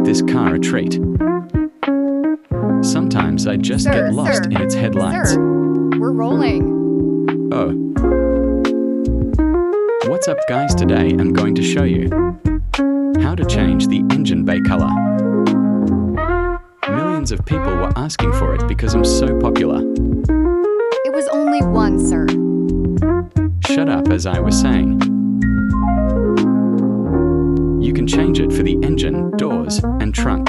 this car a treat. Sometimes I just get lost in its headlights. Sir, we're rolling. Oh. What's up guys, today I'm going to show you how to change the engine bay color. Millions of people were asking for it because I'm so popular. It was only one, sir. Shut up, as I was saying. You can change it for the engine, doors, and trunk.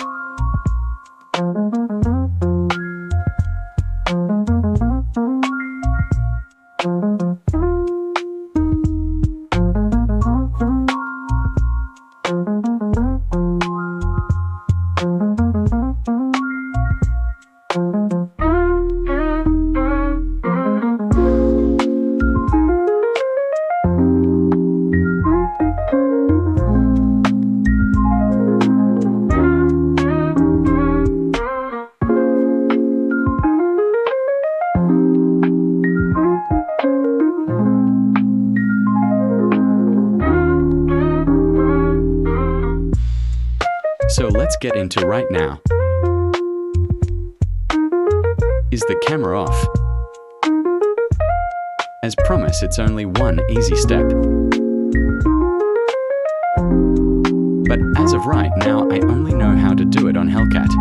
So let's get into right now. Is the camera off? As promised, it's only one easy step. But as of right now, I only know how to do it on Hellcat.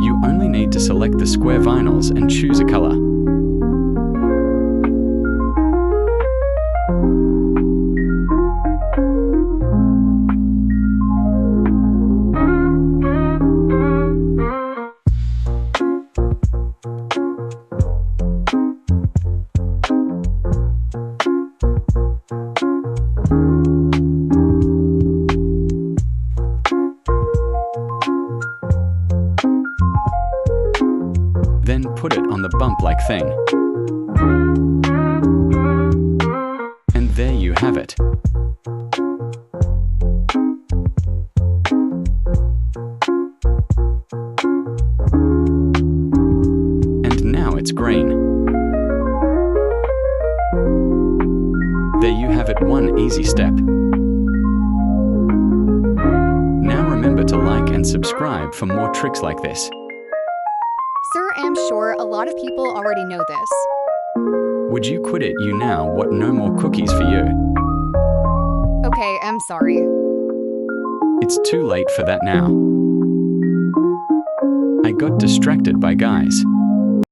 You only need to select the square vinyls and choose a color. Then put it on the bump-like thing. And there you have it. And now it's green. There you have it, one easy step. Now remember to like and subscribe for more tricks like this. Sir, I'm sure a lot of people already know this. Would you quit it you now? What, no more cookies for you? Okay, I'm sorry. It's too late for that now. I got distracted by guys.